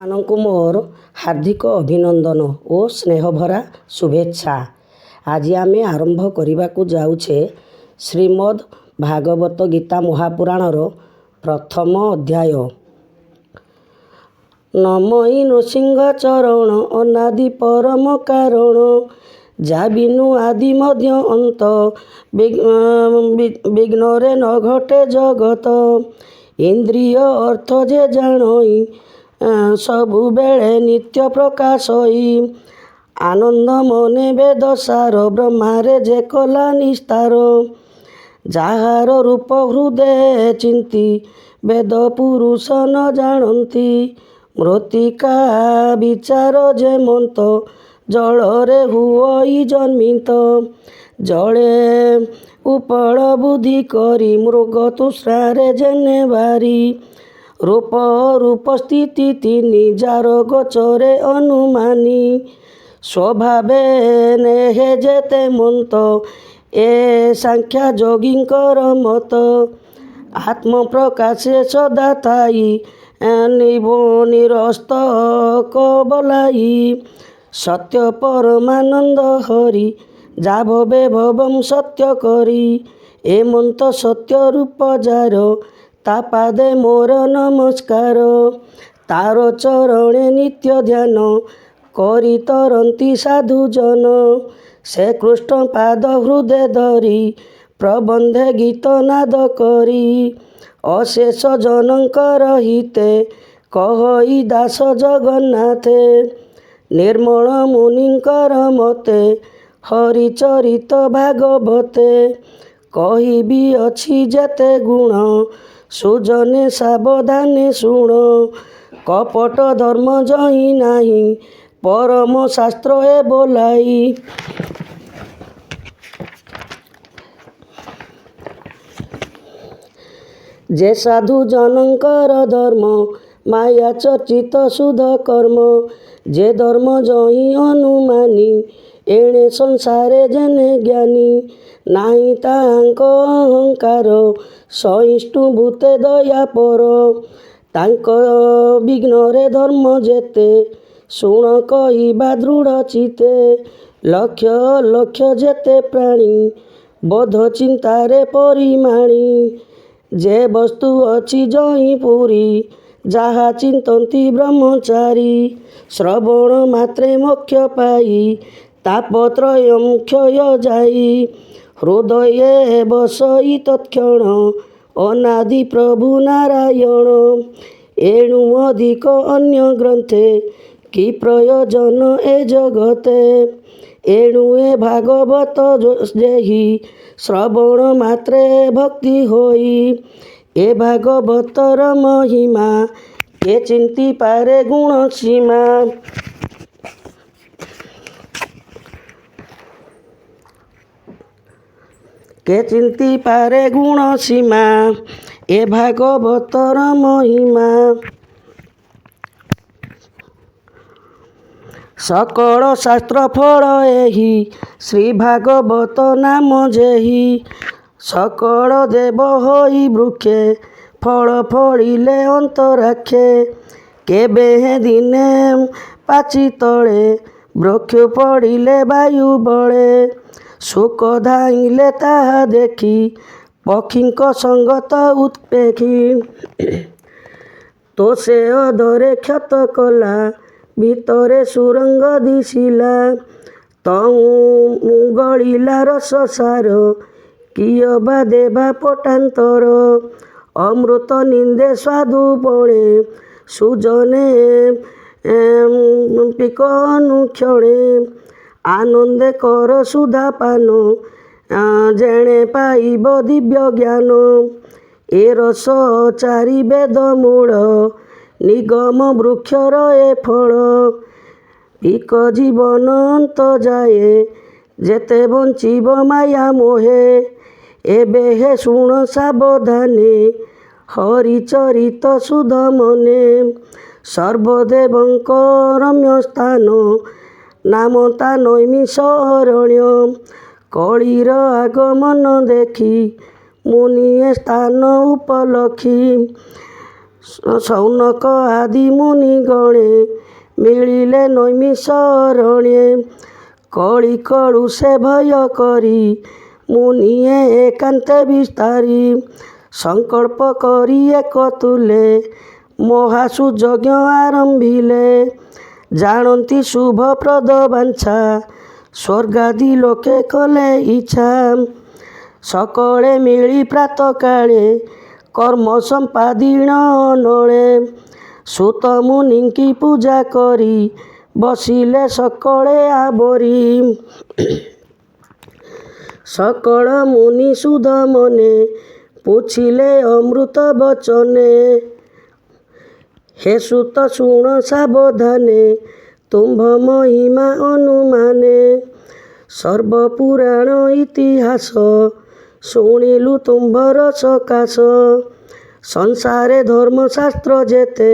ମାନଙ୍କୁ ମୋର ହାର୍ଦ୍ଦିକ ଅଭିନନ୍ଦନ ଓ ସ୍ନେହଭରା ଶୁଭେଚ୍ଛା। ଆଜି ଆମେ ଆରମ୍ଭ କରିବାକୁ ଯାଉଛେ ଶ୍ରୀମଦ୍ ଭାଗବତ ଗୀତା ମହାପୁରାଣର ପ୍ରଥମ ଅଧ୍ୟାୟ। ନମଇ ନୃସିଂହ ଚରଣ ଅନାଦି ପରମ କାରଣ, ଯା ବିନୁ ଆଦି ମଧ୍ୟ ଅନ୍ତ, ବିଘ୍ନରେ ନ ଘଟେ ଜଗତ। ଇନ୍ଦ୍ରିୟ ଅର୍ଥ ଯେ ଜାଣଇ, ସବୁବେଳେ ନିତ୍ୟ ପ୍ରକାଶଇ। ଆନନ୍ଦ ମନେ ବେଦ ସାର, ବ୍ରହ୍ମାରେ ଯେ କଲା ନିସ୍ତାର। ଯାହାର ରୂପ ହୃଦେ ଚିନ୍ତି, ବେଦ ପୁରୁଷ ନ ଜାଣନ୍ତି। ମୃତ୍ତିକା ବିଚାର ଯେ ମନ୍ତ, ଜଳରେ ହୁଅଇ ଜନ୍ମିତ। ଜଳେ ଉପଳ ବୁଦ୍ଧି କରି, ମୃଗ ତୃଷ୍ଣାରେ ଯେନେ ବାରି। ରୂପ ରୂପ ସ୍ଥିତି ତିନି, ଯାର ଗୋଚରେ ଅନୁମାନି। ସ୍ୱଭାବେ ନେହେ ଯେତେ ମନ୍ତ, ଏ ସାଂଖ୍ୟ ଯୋଗୀଙ୍କର ମତ। ଆତ୍ମ ପ୍ରକାଶେ ସଦା ଥାଇ, ନିରସ୍ତ କବଲାଇ। ସତ୍ୟ ପରମାନନ୍ଦ ହରି, ଯା ଭବେ ଭବଂ ସତ୍ୟ କରି। ଏମନ୍ତ ସତ୍ୟ ରୂପ ଯାର, ତା ପାଦେ ମୋର ନମସ୍କାର। ତାର ଚରଣେ ନିତ୍ୟ ଧ୍ୟାନ, କରି ତରନ୍ତି ସାଧୁଜନ। ସେ କୃଷ୍ଣ ପାଦ ହୃଦେ ଧରି, ପ୍ରବନ୍ଧେ ଗୀତ ନାଦ କରି। ଅଶେଷ ଜନଙ୍କର ହିତେ, କହଇ ଦାସ ଜଗନ୍ନାଥେ। ନିର୍ମଳ ମୁନିଙ୍କର ମତେ, ହରିଚରିତ ଭାଗବତେ। କହିବି ଅଛି ଯେତେ ଗୁଣ, ସୁଜନେ ସାବଧାନେ ଶୁଣ। କପଟ ଧର୍ମ ଯହି ନାହିଁ, ପରମ ଶାସ୍ତ୍ର ଏ ବୋଲାଇ। ଯେ ସାଧୁ ଜନଙ୍କର ଧର୍ମ, ମାୟା ଚର୍ଚ୍ଚିତ ଶୁଦ୍ଧ କର୍ମ। ଯେ ଧର୍ମ ଯହି ଅନୁମାନି, ଏଣେ ସଂସାରେ ଯେନେ ଜ୍ଞାନୀ। ନାହିଁ ତାଙ୍କ ଅହଙ୍କାର, ସହିଷ୍ଣୁ ଭୂତେ ଦୟାପର। ତାଙ୍କ ବିଘ୍ନରେ ଧର୍ମ ଯେତେ, ଶୁଣ କହିବା ଦୃଢ଼ ଚିତ୍ତେ। ଲକ୍ଷ ଲକ୍ଷ ଯେତେ ପ୍ରାଣୀ, ବୋଧ ଚିନ୍ତାରେ ପରିମାଣି। ଯେ ବସ୍ତୁ ଅଛି ଯହିଁ ପୁରୀ, ଯାହା ଚିନ୍ତନ୍ତି ବ୍ରହ୍ମଚାରୀ। ଶ୍ରବଣ ମାତ୍ରେ ମୋକ୍ଷ ପାଇ, ତାପତ୍ରୟଂ କ୍ଷୟ ଯାଇ। ହୃଦୟେ ବସଇ ତତ୍କ୍ଷଣ, ଅନାଦି ପ୍ରଭୁ ନାରାୟଣ। ଏଣୁ ଅଧିକ ଅନ୍ୟ ଗ୍ରନ୍ଥେ, କି ପ୍ରୟୋଜନ ଏ ଜଗତେ। ଏଣୁ ଏ ଭାଗବତ ଯେହି, ଶ୍ରବଣ ମାତ୍ରେ ଭକ୍ତି ହୋଇ। ଏ ଭାଗବତର ମହିମା, କେ ଚିନ୍ତି ପାରେ ଗୁଣ ସୀମା। କେ ଚିନ୍ତି ପାରେ ଗୁଣ ସୀମା, ଏ ଭାଗବତର ମହିମା। ସକଳ ଶାସ୍ତ୍ର ଫଳ ଏହି, ଶ୍ରୀ ଭାଗବତ ନାମ ଯେହି। ସକଳ ଦେବ ହୋଇ ବୃକ୍ଷେ, ଫଳ ଫଳିଲେ ଅନ୍ତରାକ୍ଷେ। କେବେ ଦିନେ ପାଚି ତଳେ, ବୃକ୍ଷ ପଡ଼ିଲେ ବାୟୁ ବଳେ। ଶୁକ ଧାଇଁଲେ ତାହା ଦେଖି, ପକ୍ଷୀଙ୍କ ସଙ୍ଗତ ଉତ୍ପେଖି। ତ ସେ ଅଧରେ କ୍ଷତ କଲା, ଭିତରେ ସୁରଙ୍ଗ ଦିଶିଲା। ତହୁଁ ଗଳିଲା ରସ ସାର, କିଏ ବା ଦେବା ପଟାନ୍ତର। ଅମୃତ ନିନ୍ଦେ ସ୍ୱାଦୁ ବଳେ, ସୁଜନେ ପିକ ଅନୁକ୍ଷଣେ। ଆନନ୍ଦେ କର ସୁଧା ପାନ, ଯେଣେ ପାଇବ ଦିବ୍ୟ ଜ୍ଞାନ। ଏ ରସ ଚାରି ବେଦ ମୂଳ, ନିଗମ ବୃକ୍ଷର ଏ ଫଳ। ପିକ ଜୀବନ ଅନ୍ତ ଯାଏ, ଯେତେ ବଞ୍ଚିବ ମାୟା ମୋହେ। ଏବେ ହେ ଶୁଣ ସାବଧାନେ, ହରିଚରିତ ଶୁଦ୍ଧ ମନେ। ସର୍ବଦେବଙ୍କ ରମ୍ୟ ସ୍ଥାନ, ନାମ ତା ନୈମିଷାରଣ୍ୟ। କଳିର ଆଗମନ ଦେଖି, ମୁନି ଏ ସ୍ଥାନ ଉପଲକ୍ଷୀ। ସୌନକ ଆଦି ମୁନି ଗଣେ ମିଳିଲେ ନୈମିଷରଣେ। କଳି କଳୁ ସେ ଭୟ କରି ମୁନିଏ ଏକାନ୍ତେ ବିସ୍ତାରୀ। ସଂକଳ୍ପ କରି ଏକ ତୁଲେ ମହାସୁ ଯଜ୍ଞ ଆରମ୍ଭିଲେ। ଜାଣନ୍ତି ଶୁଭପ୍ରଦ ବାଞ୍ଛା ସ୍ୱର୍ଗାଦି ଲୋକେ କଲେ ଇଚ୍ଛା। ସକଳେ ମିଳି ପ୍ରାତଃକାଳେ କର୍ମ ସମ୍ପାଦିଣ ନଳେ। ସୁତ ମୁନିଙ୍କି ପୂଜା କରି ବସିଲେ ସକଳେ ଆବରି। ସକଳ ମୁନି ସୁଧ ମନେ ପୁଛିଲେ ଅମୃତ ବଚନେ। ହେ ସୁତ ଶୁଣ ସାବଧାନେ ତୁମ୍ଭ ମହିମା ଅନୁମାନେ। ସର୍ବପୁରାଣ ଇତିହାସ ଶୁଣିଲୁ ତୁମ୍ଭର ସକାଶ। ସଂସାରେ ଧର୍ମଶାସ୍ତ୍ର ଯେତେ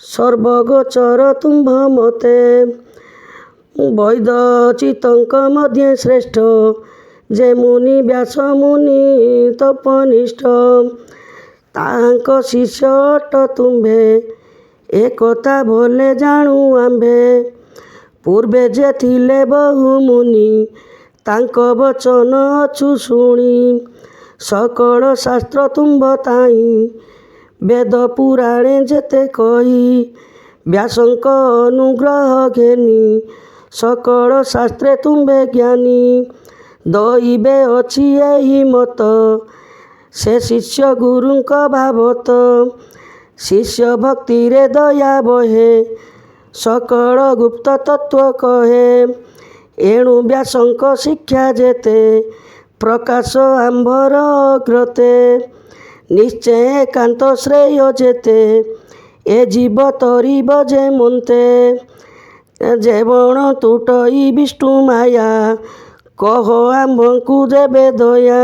ସର୍ବଗୋଚର ତୁମ୍ଭ ମତେ। ବୈଦଚିତଙ୍କ ମଧ୍ୟ ଶ୍ରେଷ୍ଠ ଯେ ମୁନି ବ୍ୟାସ ମୁନି ତପନିଷ୍ଠ। ତାହାଙ୍କ ଶିଷ୍ୟ ଅଟ ତୁମ୍ଭେ ଏକଥା ଭଲେ ଜାଣୁ ଆମ୍ଭେ। ପୂର୍ବେ ଯେ ଥିଲେ ବହୁ ମୁନି ତାଙ୍କ ବଚନ ଅଛୁ ଶୁଣି। ସକଳ ଶାସ୍ତ୍ର ତୁମ୍ଭ ତାହିଁ ବେଦ ପୁରାଣେ ଯେତେ କହି। ବ୍ୟାସଙ୍କ ଅନୁଗ୍ରହ ଘେନି ସକଳ ଶାସ୍ତ୍ରେ ତୁମ୍ଭେ ଜ୍ଞାନୀ। ଦଇବେ ଅଛି ଏହି ମତ ସେ ଶିଷ୍ୟ ଗୁରୁଙ୍କ ଭାବତ। ଶିଷ୍ୟ ଭକ୍ତିରେ ଦୟା ବହେ ସକଳ ଗୁପ୍ତ ତତ୍ତ୍ୱ କହେ। ଏଣୁ ବ୍ୟାସଙ୍କ ଶିକ୍ଷା ଯେତେ ପ୍ରକାଶ ଆମ୍ଭର ଅଗ୍ରତେ। ନିଶ୍ଚୟ ଏକାନ୍ତ ଶ୍ରେୟ ଯେତେ ଏ ଜୀବ ତରିବ ଯେ ମନ୍ତେ। ଯେ ବଣ ତୁଟଇ ବିଷ୍ଣୁ ମାୟା କହ ଆମ୍ଭଙ୍କୁ ଦେବେ ଦୟା।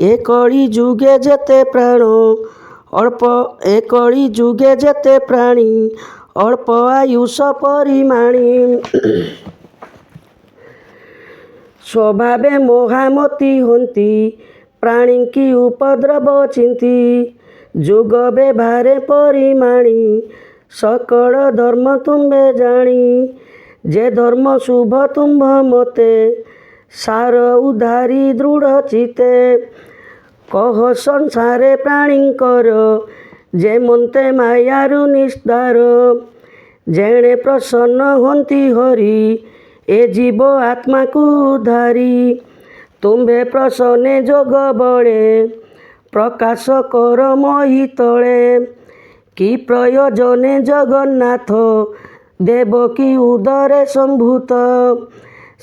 ଏ କଳି ଯୁଗେ ଯେତେ ପ୍ରାଣ ଅଳ୍ପ ଏ କଳି ଯୁଗେ ଯେତେ ପ୍ରାଣୀ ଅଳ୍ପ ଆୟୁଷ ପରିମାଣୀ। ସ୍ୱଭାବେ ମହାମତି ହନ୍ତି ପ୍ରାଣୀଙ୍କି ଉପଦ୍ରବ ଚିନ୍ତି। ଯୁଗ ବ୍ୟବହାରେ ପରିମାଣୀ ସକଳ ଧର୍ମ ତୁମ୍ଭେ ଜାଣି। ଯେ ଧର୍ମ ଶୁଭ ତୁମ୍ଭ ମତେ ସାର ଉଦ୍ଧାରି ଦୃଢ଼ ଚିତେ। କହ ସଂସାରେ ପ୍ରାଣୀଙ୍କର ଯେ ମନ୍ତେ ମାୟାରୁ ନିସ୍ତାର। ଯେଣେ ପ୍ରସନ୍ନ ହୁଅନ୍ତି ହରି ଏ ଜୀବ ଆତ୍ମାକୁ ଉଦ୍ଧାରି। ତୁମ୍ଭେ ପ୍ରସନ୍ନେ ଯୋଗ ବଳେ ପ୍ରକାଶ କର ମହି ତଳେ। କି ପ୍ରୟୋଜନେ ଜଗନ୍ନାଥ ଦେବକୀ ଉଦରେ ସମ୍ଭୂତ।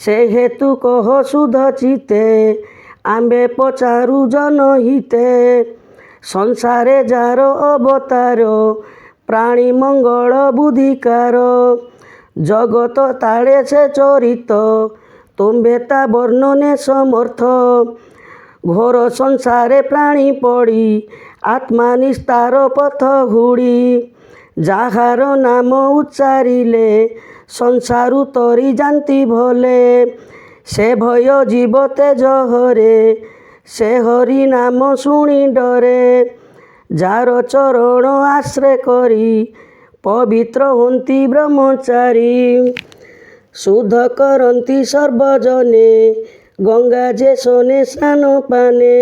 ସେ ହେତୁ କହ ଶୁଦ୍ଧ ଚିତ୍ତେ ଆମ୍ଭେ ପଚାରୁ ଜନହିତେ। ସଂସାରେ ଯାର ଅବତାର ପ୍ରାଣୀ ମଙ୍ଗଳ ବୁଦ୍ଧିକାର। ଜଗତ ତାଳେ ସେ ଚରିତ ତୁମ୍ଭେ ତା ବର୍ଣ୍ଣନେ ସମର୍ଥ। ଘୋର ସଂସାରେ ପ୍ରାଣୀ ପଡ଼ି ଆତ୍ମା ନିସ୍ତାର ପଥ ହୁଡ଼ି। ଯାହାର ନାମ ଉଚ୍ଚାରିଲେ ସଂସାରୁ ତରି ଯାନ୍ତି ଭଲେ। ସେ ଭୟ ଜୀବ ତେଜ ହରେ ସେ ହରି ନାମ ଶୁଣି ଡରେ। ଯାର ଚରଣ ଆଶ୍ରୟ କରି ପବିତ୍ର ହୁଅନ୍ତି ବ୍ରହ୍ମଚାରୀ। ଶୁଦ୍ଧ କରନ୍ତି ସର୍ବଜନେ ଗଙ୍ଗା ଯେ ସନେ ସ୍ନାନ ପାନେ।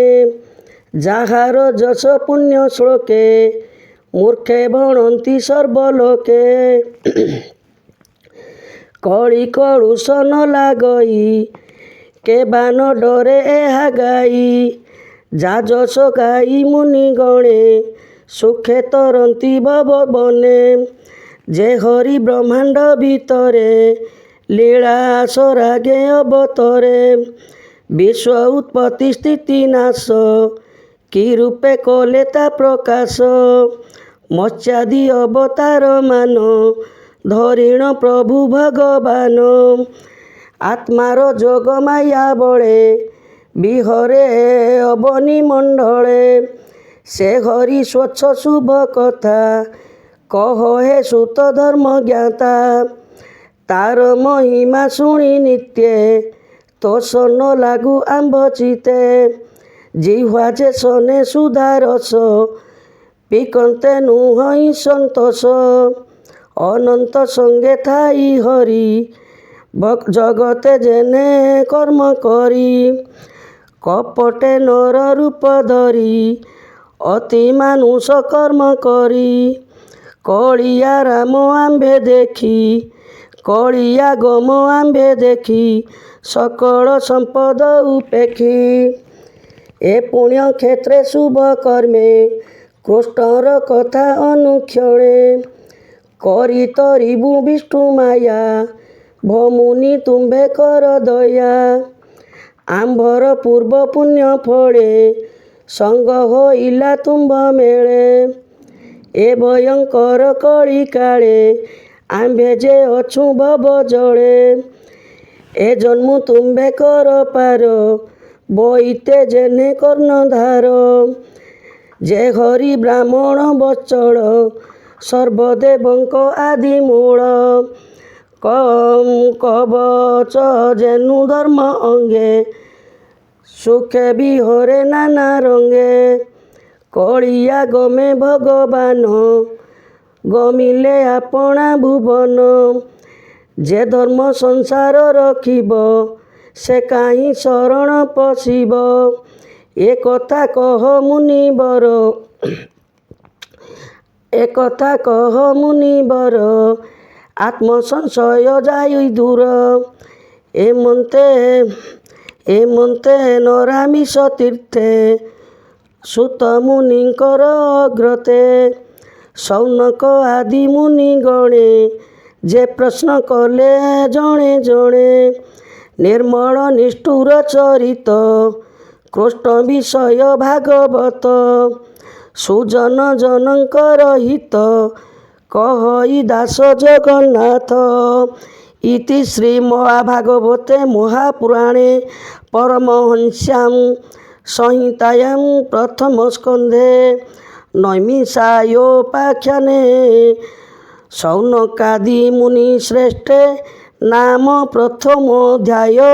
ଯାହାର ଯଶ ପୁଣ୍ୟ ଶ୍ଲୋକେ ମୂର୍ଖେ ଭଣନ୍ତି ସର୍ବଲୋକେ। କଳି କଳୁଷ ନ ଲାଗଇ କେବା ନ ଡରେ ଏହା ଗାଇ। ଯା ଯଶ ଗାଇ ମୁନି ଗଣେ ସୁଖେ ତରନ୍ତି ଭବ ବନେ। ଯେ ହରି ବ୍ରହ୍ମାଣ୍ଡ ଭିତରେ ଲୀଳା ସରାଗେ ଅବତରେ। ବିଶ୍ୱ ଉତ୍ପତ୍ତି ସ୍ଥିତି ନାଶ କି ରୂପେ କଲେ ତା ପ୍ରକାଶ। ମତ୍ସ୍ୟାଦି ଅବତାର ମାନ ଧରିଣ ପ୍ରଭୁ ଭଗବାନ। ଆତ୍ମାର ଯୋଗ ମାୟା ବଳେ ବିହରେ ଅବନି ମଣ୍ଡଳେ। ସେ ହରି ସ୍ୱଚ୍ଛ ଶୁଭ କଥା କହ ହେ ସୁତ ଧର୍ମ ଜ୍ଞାତା। ତାର ମହିମା ଶୁଣି ନିତ୍ୟେ ତୋଷଣ ଲାଗୁ ଆମ୍ଭ ଚିତେ। ଜିହ୍ୱା ଯେ ସନେ ସୁଧା ରସ পিকন্তে নুহই সন্তোষ অনন্ত সঙ্গে থাই হরি জগতে জেনে কর্ম করি কপটে নর রূপ ধরি অতি মানুষ কর্ম করি কଳିଆ ରାମ ଆମ୍ଭେ ଦେଖି କଳିଆ ଗମ ଆମ୍ଭେ ଦେଖି ସକଳ ସମ୍ପଦ ଉପେକ୍ଷି ଏ ପୁଣ୍ୟ କ୍ଷେତ୍ରେ ଶୁଭ କର୍ମେ କୃଷ୍ଣର କଥା ଅନୁକ୍ଷଣେ କରି ତରିବୁ ବିଷ୍ଣୁ ମାୟା ଭମୁନି ତୁମ୍ଭେ କର ଦୟା ଆମ୍ଭର ପୂର୍ବ ପୁଣ୍ୟ ଫଳେ ସଙ୍ଗ ହୋଇଲା ତୁମ୍ଭ ମେଳେ ଏ ଭୟଙ୍କର କଳି କାଳେ ଆମ୍ଭେ ଯେ ଅଛୁ ଭବ ଜଳେ ଏ ଜନ୍ମ ତୁମ୍ଭେ କର ପାର ବଇତେ ଜେନେ କର୍ଣ୍ଣଧାର ଯେ ହରି ବ୍ରାହ୍ମଣ ବଚଳ ସର୍ବଦେବଙ୍କ ଆଦି ମୂଳ କବଚ ଯେନୁ ଧର୍ମ ଅଙ୍ଗେ ସୁଖେ ବିହରେ ନାନା ରଙ୍ଗେ କଳିଆ ଗମେ ଭଗବାନ ଗମିଲେ ଆପଣା ଭୁବନ ଯେ ଧର୍ମ ସଂସାର ରଖିବ ସେ କାହିଁ ଶରଣ ପଶିବ ଏ କଥା କହ ମୁନିବର ଆତ୍ମସଂଶୟ ଯାଇ ଦୂର ଏମନ୍ତେ ନରାମିଷ ତୀର୍ଥେ ସୁତ ମୁନିଙ୍କର ଅଗ୍ରତେ ସୌନକ ଆଦି ମୁନି ଗଣେ ଯେ ପ୍ରଶ୍ନ କଲେ ଜଣେ ଜଣେ ନିର୍ମଳ ନିଷ୍ଠୁର ଚରିତ କୃଷ୍ଣ ବିଷୟ ଭାଗବତ ସୁଜନ ଜନଙ୍କର ହିତ କହଇ ଦାସ ଜଗନ୍ନାଥ ଇତି ଶ୍ରୀ ମହାଭାଗବତେ ମହାପୁରାଣେ ପରମହଂସ୍ୟାଂ ସଂହିତାୟାଂ ପ୍ରଥମ ସ୍କନ୍ଧେ ନୈମିଷାୟୋପାଖ୍ୟାନେ ସୌନକାଦି ମୁନି ଶ୍ରେଷ୍ଠେ ନାମ ପ୍ରଥମୋଧ୍ୟାୟ।